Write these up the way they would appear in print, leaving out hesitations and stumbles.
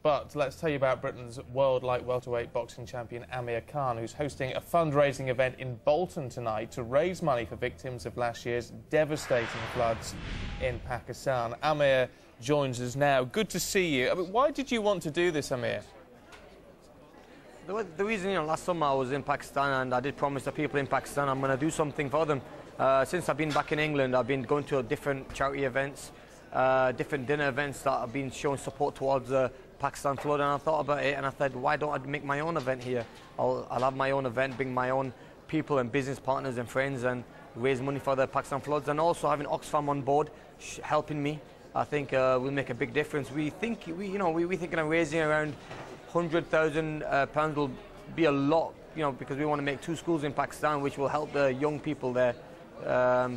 But let's tell you about Britain's world light welterweight boxing champion Amir Khan, who's hosting a fundraising event in Bolton tonight to raise money for victims of last year's devastating floods in Pakistan. Amir joins us now. Good to see you. I mean, why did you want to do this, Amir? The reason, last summer I was in Pakistan and I did promise the people in Pakistan I'm going to do something for them. Since I've been back in England, I've been going to different charity events, different dinner events that have been showing support towards the Pakistan flood, and I thought about it and I said, why don't I make my own event here? I'll have my own event, bring my own people and business partners and friends and raise money for the Pakistan floods, and also having Oxfam on board helping me, I think will make a big difference. We think, we're thinking of raising around £100,000 will be a lot, because we want to make 2 schools in Pakistan, which will help the young people there.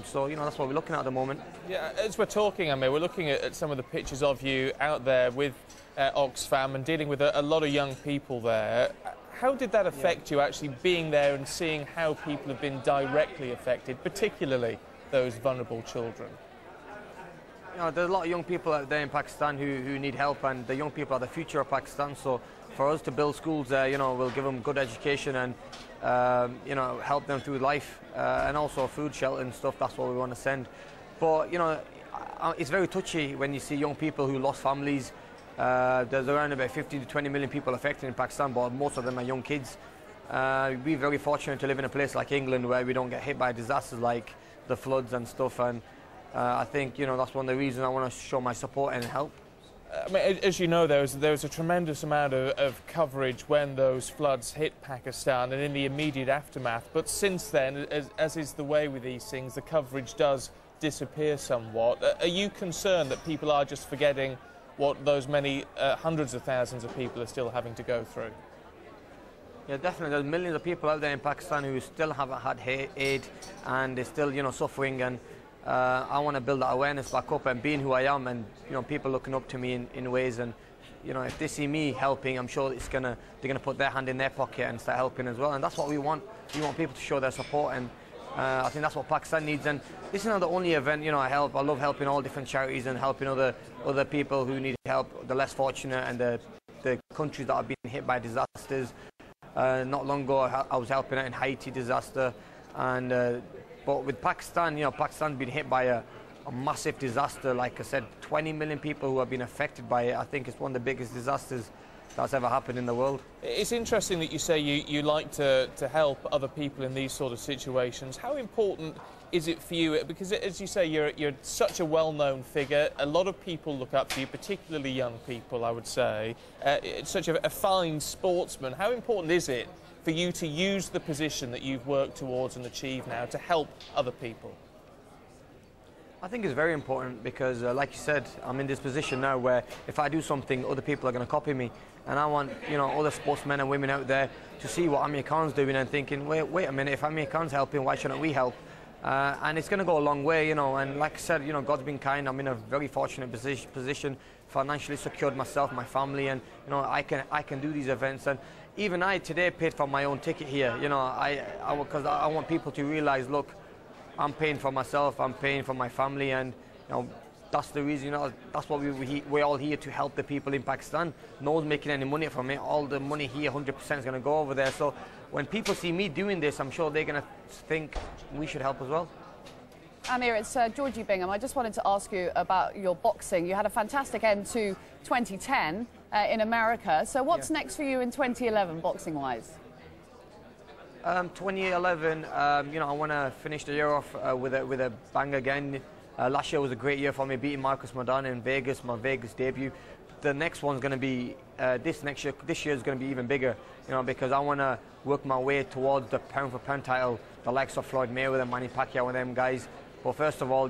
So, that's what we're looking at the moment. Yeah, as we're talking, Amir, we're looking at some of the pictures of you out there with Oxfam and dealing with a lot of young people there. How did that affect you, actually being there and seeing how people have been directly affected, particularly those vulnerable children? There's a lot of young people out there in Pakistan who need help, and the young people are the future of Pakistan. So for us to build schools there, we'll give them good education and, help them through life, and also food, shelter and stuff. That's what we want to send. But, it's very touchy when you see young people who lost families. There's around about 15 to 20 million people affected in Pakistan, but most of them are young kids. We're very fortunate to live in a place like England where we don't get hit by disasters like the floods and stuff. And I think, that's one of the reasons I want to show my support and help. I mean, as you know, there was a tremendous amount of coverage when those floods hit Pakistan and in the immediate aftermath. But since then, as is the way with these things, the coverage does disappear somewhat. Are you concerned that people are just forgetting what those many hundreds of thousands of people are still having to go through? Yeah, definitely. There's millions of people out there in Pakistan who still haven't had aid, and they're still, suffering. And I want to build that awareness back up and being who I am, and people looking up to me in ways. And if they see me helping, I'm sure they're gonna put their hand in their pocket and start helping as well. And that's what we want. We want people to show their support, and I think that's what Pakistan needs. And this is not the only event I help. I love helping all different charities and helping other people who need help, the less fortunate and the countries that have been hit by disasters. Not long ago, I was helping out in Haiti disaster, and but with Pakistan, Pakistan's been hit by a massive disaster. Like I said, 20 million people who have been affected by it. I think it's one of the biggest disasters that's ever happened in the world. It's interesting that you say you like to help other people in these sort of situations. How important is it for you? Because, as you say, you're such a well-known figure. A lot of people look up to you, particularly young people, I would say. Such a fine sportsman. How important is it for you to use the position that you've worked towards and achieved now to help other people? I think it's very important because, like you said, I'm in this position now where if I do something, other people are going to copy me. And I want, other sportsmen and women out there to see what Amir Khan's doing and thinking, wait a minute, if Amir Khan's helping, why shouldn't we help? And it's going to go a long way, and like I said, God's been kind. I'm in a very fortunate position, financially secured myself, my family, and, I can do these events. And even I today paid for my own ticket here, because I want people to realize, look, I'm paying for myself, I'm paying for my family, and that's the reason. That's what we're all here to help the people in Pakistan. No one's making any money from it. All the money here, 100% is going to go over there. So when people see me doing this, I'm sure they're going to think we should help as well. Amir, it's Georgie Bingham. I just wanted to ask you about your boxing. You had a fantastic end to 2010 in America. So what's next for you in 2011, boxing-wise? 2011, I want to finish the year off with a bang again. Last year was a great year for me, beating Maidana in Vegas, my Vegas debut. The next one's going to be this year is going to be even bigger, because I want to work my way towards the pound-for-pound title, the likes of Floyd Mayweather, Manny Pacquiao, and them guys. But first of all,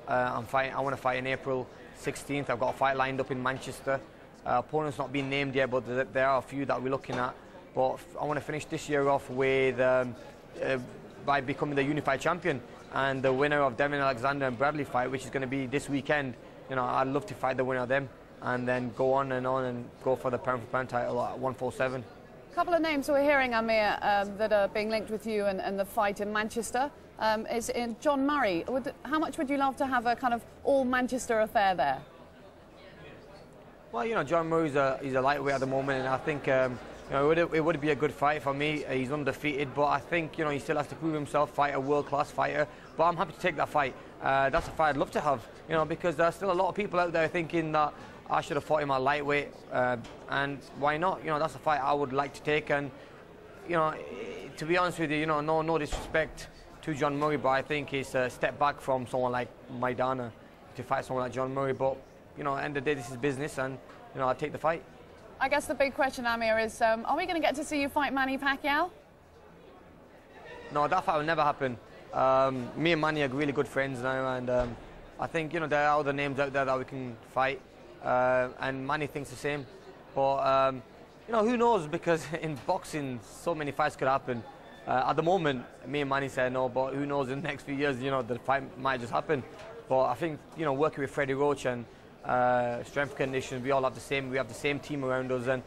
I want to fight in April 16th. I've got a fight lined up in Manchester. Opponent's not been named yet, but there are a few that we're looking at. But I want to finish this year off with by becoming the unified champion, and the winner of Devin Alexander and Bradley fight, which is going to be this weekend. I'd love to fight the winner of them, and then go on and go for the pound-for-pound title at 147. A couple of names we're hearing, Amir, that are being linked with you and the fight in Manchester. Is in John Murray. How much would you love to have a kind of all Manchester affair there? Well, you know, John Murray's he's a lightweight at the moment, and I think you know, it would be a good fight for me. He's undefeated, but I think, you know, he still has to prove himself, fight a world-class fighter. But I'm happy to take that fight. That's a fight I'd love to have, you know, because there's still a lot of people out there thinking that I should have fought him at lightweight, and why not? You know, that's a fight I would like to take. And you know, to be honest with you, you know, no disrespect to John Murray, but I think it's a step back from someone like Maidana to fight someone like John Murray. But you know, at the end of the day, this is business, and you know, I'll take the fight. I guess the big question, Amir, is are we going to get to see you fight Manny Pacquiao? No, that fight will never happen. Me and Manny are really good friends now, and I think, you know, there are other names out there that we can fight, and Manny thinks the same. But you know, who knows? Because in boxing, so many fights could happen. At the moment, me and Manny said no, but who knows? In the next few years, you know, the fight might just happen. But I think, you know, working with Freddie Roach and strength conditions, we all have the same. We have the same team around us, and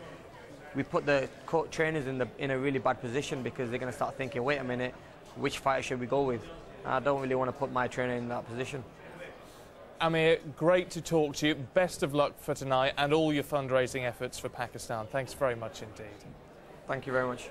we put the trainers in a really bad position, because they're going to start thinking, wait a minute, which fighter should we go with? I don't really want to put my trainer in that position. Amir, great to talk to you. Best of luck for tonight and all your fundraising efforts for Pakistan. Thanks very much indeed. Thank you very much.